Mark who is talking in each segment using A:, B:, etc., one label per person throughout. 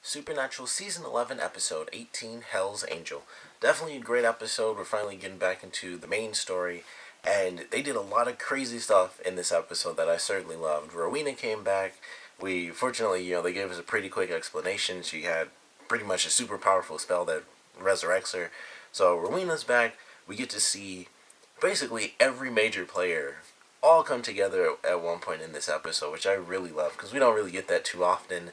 A: Supernatural Season 11, Episode 18, Hell's Angel. Definitely a great episode. We're finally getting back into the main story. And they did a lot of crazy stuff in this episode that I certainly loved. Rowena came back. Fortunately, they gave us a pretty quick explanation. She had pretty much a super powerful spell that resurrects her. So Rowena's back. We get to see basically every major player all come together at one point in this episode, which I really love because we don't really get that too often.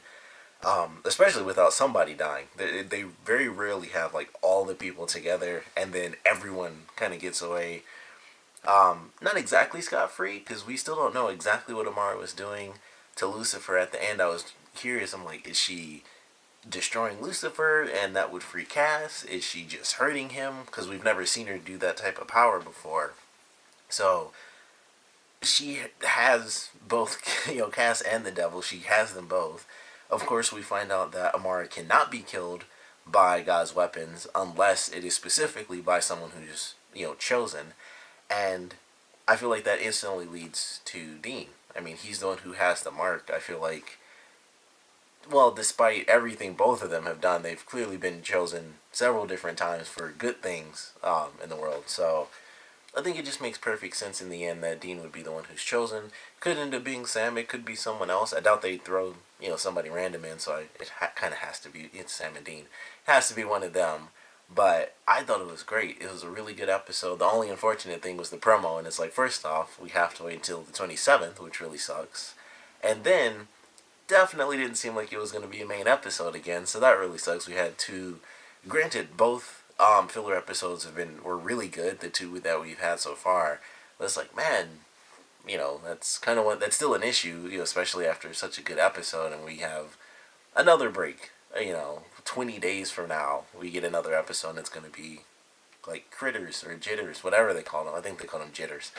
A: Especially without somebody dying. They very rarely have like all the people together and then everyone kind of gets away. Not exactly scot-free because we still don't know exactly what Amara was doing to Lucifer at the end. I was curious. I'm like, is she destroying Lucifer and that would free Cass? Is she just hurting him? Because we've never seen her do that type of power before. So she has both, Cass and the devil. She has them both. Of course, we find out that Amara cannot be killed by God's weapons unless it is specifically by someone who's, chosen. And I feel like that instantly leads to Dean. I mean, he's the one who has the mark. I feel like, well, despite everything both of them have done, they've clearly been chosen several different times for good things in the world. So I think it just makes perfect sense in the end that Dean would be the one who's chosen. Could end up being Sam. It could be someone else. I doubt they'd throw somebody random in. So it kind of has to be. It's Sam and Dean. It has to be one of them. But I thought it was great. It was a really good episode. The only unfortunate thing was the promo, and it's like, first off, we have to wait until the 27th, which really sucks. And then definitely didn't seem like it was going to be a main episode again, so that really sucks. We had two. Granted, both filler episodes were really good. The two that we've had so far, but it's like, man, that's kind of that's still an issue, especially after such a good episode, and we have another break. 20 days from now, we get another episode, and it's going to be like critters or jitters, whatever they call them. I think they call them jitters,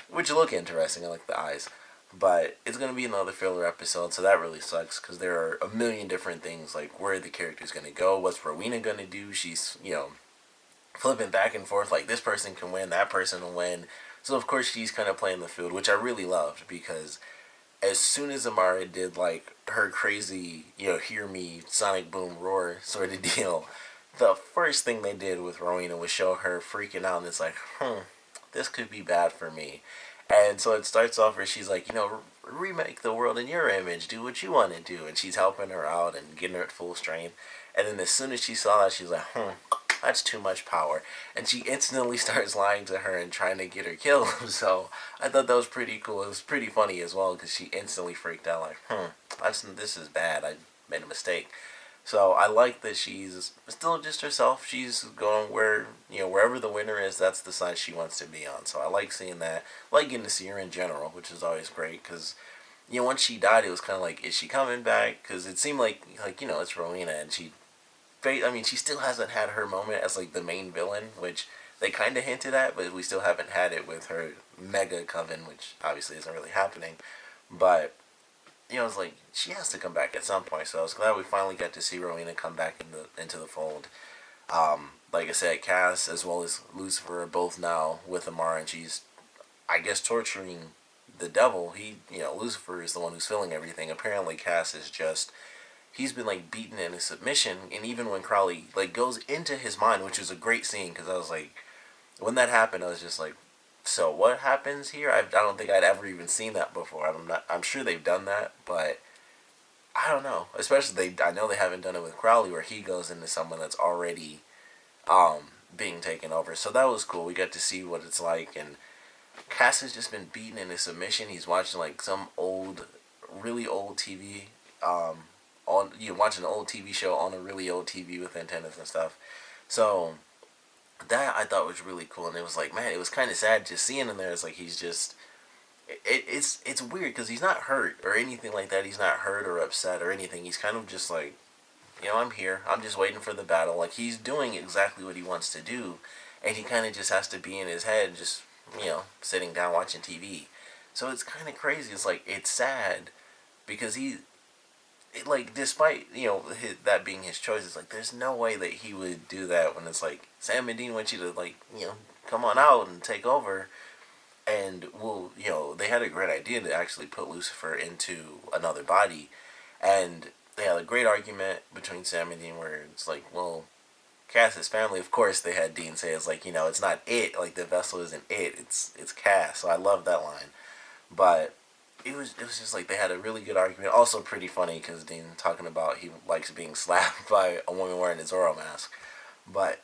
A: which look interesting. I like the eyes. But it's going to be another filler episode, so that really sucks because there are a million different things, like where the character's going to go, what's Rowena going to do. She's, flipping back and forth, like this person can win, that person will win. So, of course, she's kind of playing the field, which I really loved because as soon as Amara did, like, her crazy, hear me, sonic boom roar sort of deal, the first thing they did with Rowena was show her freaking out, and it's like, this could be bad for me. And so it starts off where she's like, remake the world in your image, do what you want to do. And she's helping her out and getting her at full strength. And then as soon as she saw that, she's like, that's too much power. And she instantly starts lying to her and trying to get her killed. So I thought that was pretty cool. It was pretty funny as well because she instantly freaked out like, this is bad. I made a mistake. So I like that she's still just herself. She's going wherever the winner is, that's the side she wants to be on. So I like seeing that. I like getting to see her in general, which is always great because, once she died, it was kind of like, is she coming back? Because it seemed like, it's Rowena and she still hasn't had her moment as like the main villain, which they kind of hinted at, but we still haven't had it with her mega coven, which obviously isn't really happening. But it's like she has to come back at some point. So I was glad we finally got to see Rowena come back into the fold. Like I said, Cass as well as Lucifer are both now with Amara, and she's, I guess, torturing the devil. Lucifer is the one who's feeling everything. Apparently, Cass is just, he's been like beaten into submission, and even when Crowley like goes into his mind, which is a great scene because I was like, when that happened, I was just like, so what happens here? I don't think I'd ever even seen that before. I'm sure they've done that, but I don't know. Especially I know they haven't done it with Crowley, where he goes into someone that's already being taken over. So that was cool. We got to see what it's like, and Cass has just been beaten into submission. He's watching like some really old TV. Watching an old TV show on a really old TV with antennas and stuff. So that I thought was really cool, and it was like, man, it was kind of sad just seeing him there. It's like he's just, it's weird because he's not hurt or anything like that. He's not hurt or upset or anything. He's kind of just like, I'm here. I'm just waiting for the battle. Like he's doing exactly what he wants to do, and he kind of just has to be in his head, just sitting down watching TV. So it's kind of crazy. It's like it's sad because like despite that being his choice, it's like there's no way that he would do that when it's like Sam and Dean want you to like come on out and take over, and they had a great idea to actually put Lucifer into another body, and they had a great argument between Sam and Dean where it's like, well, Cass's family, of course, they had Dean say it's like, it's not it, like the vessel isn't it, it's Cass. So I love that line. But it was just like they had a really good argument. Also pretty funny because Dean talking about he likes being slapped by a woman wearing a Zorro mask. But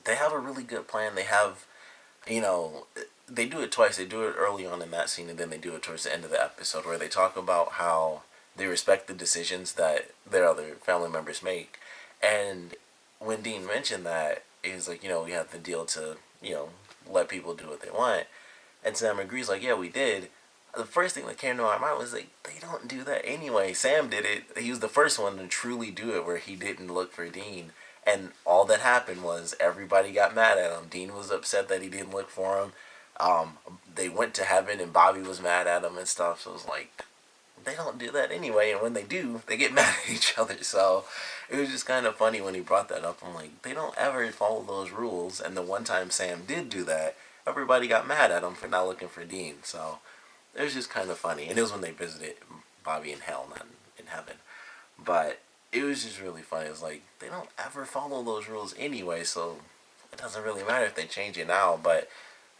A: they have a really good plan. They have, you know, they do it twice. They do it early on in that scene, and then they do it towards the end of the episode where they talk about how they respect the decisions that their other family members make. And when Dean mentioned that, he was like, we have the deal to, let people do what they want. And Sam agrees, like, yeah, we did. The first thing that came to my mind was like, they don't do that anyway. Sam did it. He was the first one to truly do it where he didn't look for Dean. And all that happened was everybody got mad at him. Dean was upset that he didn't look for him. They went to heaven and Bobby was mad at him and stuff. So it was like, they don't do that anyway. And when they do, they get mad at each other. So it was just kind of funny when he brought that up. I'm like, they don't ever follow those rules. And the one time Sam did do that, everybody got mad at him for not looking for Dean. So it was just kind of funny. And it was when they visited Bobby in hell, not in heaven. But it was just really funny. It was like, they don't ever follow those rules anyway, so it doesn't really matter if they change it now. But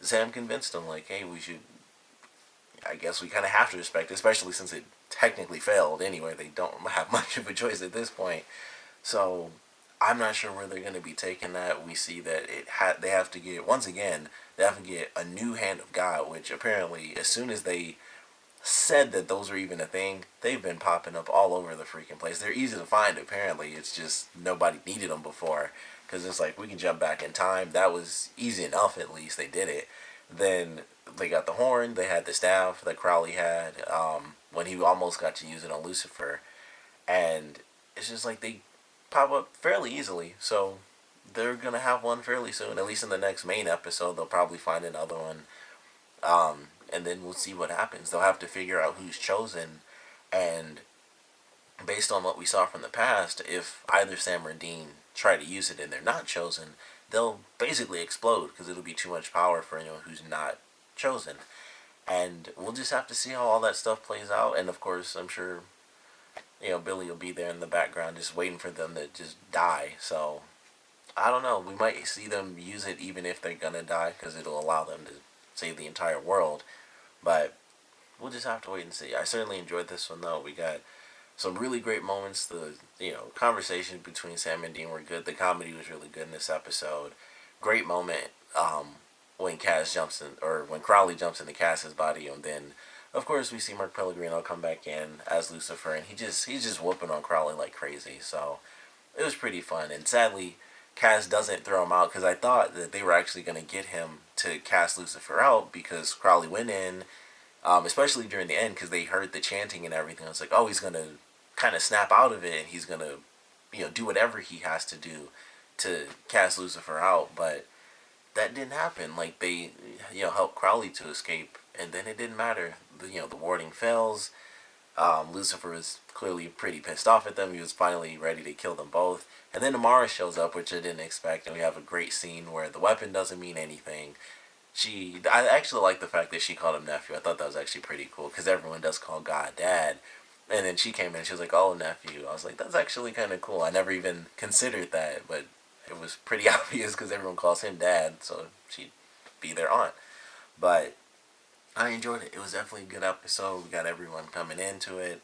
A: Sam convinced them, like, hey, we should, I guess we kind of have to respect it, especially since it technically failed anyway. They don't have much of a choice at this point. So I'm not sure where they're going to be taking that. We see that they have to get, once again, they have to get a new hand of God, which apparently as soon as they said that those were even a thing, they've been popping up all over the freaking place. They're easy to find apparently. It's just nobody needed them before because it's like we can jump back in time. That was easy enough, at least they did it. Then they got the horn. They had the staff that Crowley had when he almost got to use it on Lucifer. And it's just like they pop up fairly easily. So they're going to have one fairly soon. At least in the next main episode, they'll probably find another one. And then we'll see what happens. They'll have to figure out who's chosen. And based on what we saw from the past, if either Sam or Dean try to use it and they're not chosen, they'll basically explode because it'll be too much power for anyone who's not chosen. And we'll just have to see how all that stuff plays out. And of course, I'm sure, Billy will be there in the background just waiting for them to just die. So, I don't know. We might see them use it even if they're gonna die because it'll allow them to save the entire world. But we'll just have to wait and see. I certainly enjoyed this one though. We got some really great moments. The conversations between Sam and Dean were good. The comedy was really good in this episode. Great moment when Cass jumps in, or when Crowley jumps into Cass's body, and then of course we see Mark Pellegrino come back in as Lucifer, and he's just whooping on Crowley like crazy. So it was pretty fun. And sadly, Cass doesn't throw him out because I thought that they were actually going to get him to cast Lucifer out because Crowley went in, especially during the end because they heard the chanting and everything. I was like, oh, he's going to kind of snap out of it and he's going to, do whatever he has to do to cast Lucifer out. But that didn't happen. Like they, helped Crowley to escape, and then it didn't matter. The warding fails. Lucifer was clearly pretty pissed off at them. He was finally ready to kill them both. And then Amara shows up, which I didn't expect, and we have a great scene where the weapon doesn't mean anything. I actually like the fact that she called him nephew. I thought that was actually pretty cool, because everyone does call God dad. And then she came in and she was like, oh, nephew. I was like, that's actually kind of cool. I never even considered that, but it was pretty obvious because everyone calls him dad, so she'd be their aunt. But I enjoyed it. It was definitely a good episode. We got everyone coming into it.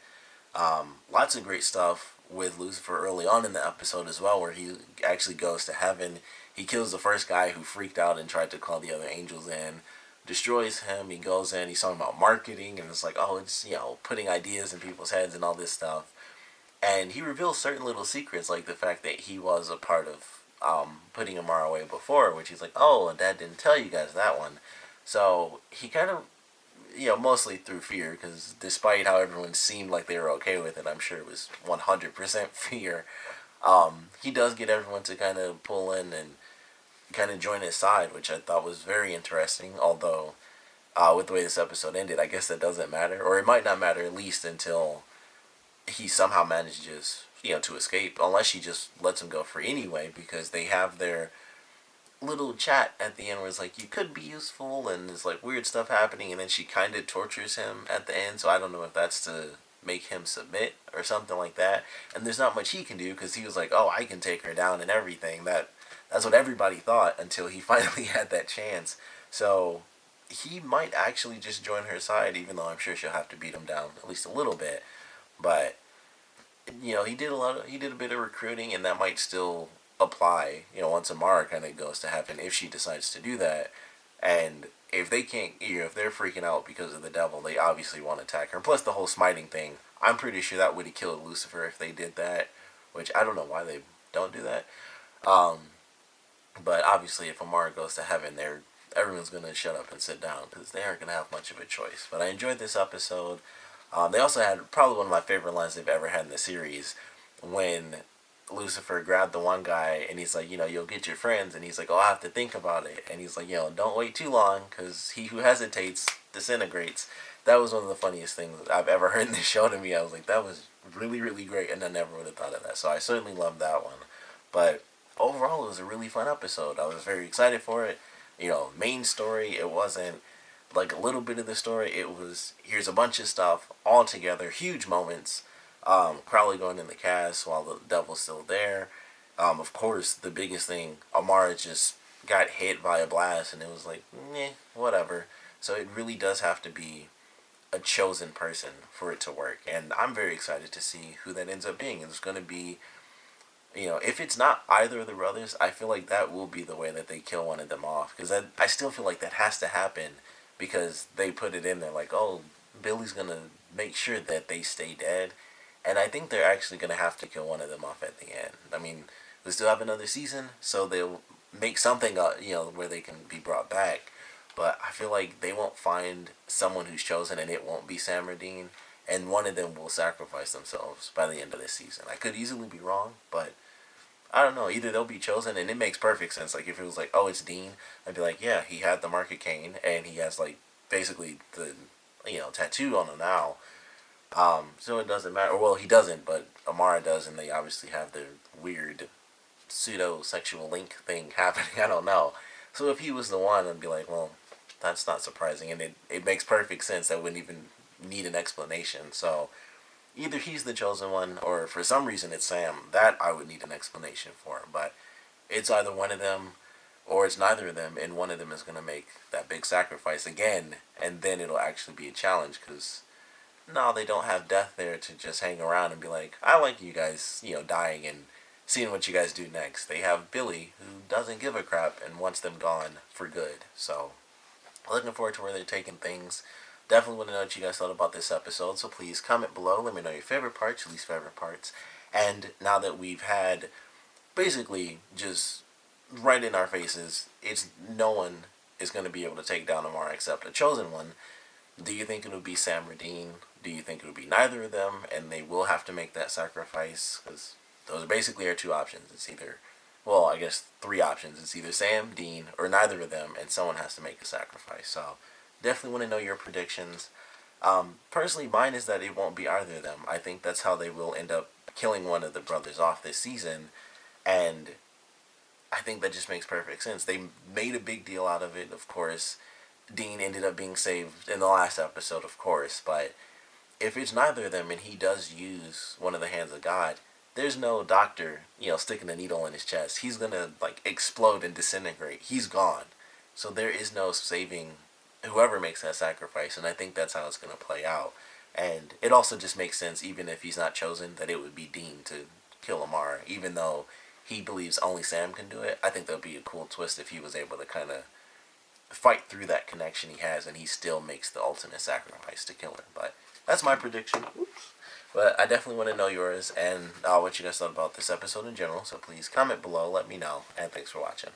A: Lots of great stuff with Lucifer early on in the episode as well, where he actually goes to heaven. He kills the first guy who freaked out and tried to call the other angels in, destroys him. He goes in, he's talking about marketing, and it's like, oh, it's, putting ideas in people's heads and all this stuff. And he reveals certain little secrets, like the fact that he was a part of putting Amara away before, which he's like, oh, and Dad didn't tell you guys that one. So he kind of, mostly through fear, because despite how everyone seemed like they were okay with it, I'm sure it was 100% fear. He does get everyone to kind of pull in and kind of join his side, which I thought was very interesting, although with the way this episode ended, I guess that doesn't matter, or it might not matter at least until he somehow manages, to escape, unless she just lets him go free anyway, because they have their little chat at the end where it's like, you could be useful, and there's like weird stuff happening, and then she kind of tortures him at the end. So I don't know if that's to make him submit or something like that. And there's not much he can do because he was like, oh, I can take her down and everything. That's what everybody thought until he finally had that chance. So he might actually just join her side, even though I'm sure she'll have to beat him down at least a little bit. But he did a bit of recruiting, and that might still apply. Once Amara kind of goes to heaven, if she decides to do that, and if they can't, if they're freaking out because of the devil, they obviously want to attack her. Plus the whole smiting thing, I'm pretty sure that would have killed Lucifer if they did that, which I don't know why they don't do that. But obviously, if Amara goes to heaven, everyone's gonna shut up and sit down because they aren't gonna have much of a choice. But I enjoyed this episode. They also had probably one of my favorite lines they've ever had in the series when Lucifer grabbed the one guy and he's like, you'll get your friends, and he's like, oh, I have to think about it, and he's like, don't wait too long because he who hesitates disintegrates. That was one of the funniest things I've ever heard in this show to me. I was like, that was really, really great, and I never would have thought of that. So I certainly loved that one. But overall, it was a really fun episode. I was very excited for it. Main story, it wasn't like a little bit of the story. It was, here's a bunch of stuff all together, huge moments. Crowley going in the cast while the devil's still there. Of course, the biggest thing, Amara just got hit by a blast, and it was like, whatever. So it really does have to be a chosen person for it to work, and I'm very excited to see who that ends up being. It's going to be, if it's not either of the brothers, I feel like that will be the way that they kill one of them off, because I still feel like that has to happen, because they put it in there like, oh, Billy's going to make sure that they stay dead. And I think they're actually going to have to kill one of them off at the end. I mean, we still have another season, so they'll make something up, where they can be brought back. But I feel like they won't find someone who's chosen, and it won't be Sam or Dean, and one of them will sacrifice themselves by the end of this season. I could easily be wrong, but I don't know. Either they'll be chosen, and it makes perfect sense. Like, if it was like, oh, it's Dean, I'd be like, yeah, he had the mark of Cain, and he has, like, basically the, tattoo on him now. So it doesn't matter. Well, he doesn't, but Amara does, and they obviously have their weird pseudo-sexual link thing happening. I don't know. So if he was the one, I'd be like, well, that's not surprising, and it makes perfect sense. I wouldn't even need an explanation. So either he's the chosen one, or for some reason it's Sam. That I would need an explanation for. But it's either one of them, or it's neither of them, and one of them is going to make that big sacrifice again, and then it'll actually be a challenge, because no, they don't have death there to just hang around and be like, I like you guys, dying and seeing what you guys do next. They have Billy, who doesn't give a crap and wants them gone for good. So, looking forward to where they're taking things. Definitely want to know what you guys thought about this episode, so please comment below. Let me know your favorite parts, your least favorite parts. And now that we've had basically just right in our faces, no one is going to be able to take down Amara except a chosen one. Do you think it would be Sam or Dean? Do you think it would be neither of them, and they will have to make that sacrifice? Because those are basically our two options. It's either, well, I guess three options. It's either Sam, Dean, or neither of them, and someone has to make a sacrifice. So definitely want to know your predictions. Personally, mine is that it won't be either of them. I think that's how they will end up killing one of the brothers off this season, and I think that just makes perfect sense. They made a big deal out of it, of course. Dean ended up being saved in the last episode, of course, but if it's neither of them and he does use one of the hands of God, there's no doctor, sticking a needle in his chest. He's gonna, like, explode and disintegrate. He's gone. So there is no saving whoever makes that sacrifice, and I think that's how it's gonna play out. And it also just makes sense, even if he's not chosen, that it would be Dean to kill Amara, even though he believes only Sam can do it. I think that would be a cool twist if he was able to kind of fight through that connection he has, and he still makes the ultimate sacrifice to kill her. But that's my prediction. Oops. But I definitely want to know yours and what you guys thought about this episode in general. So please comment below, let me know, and thanks for watching.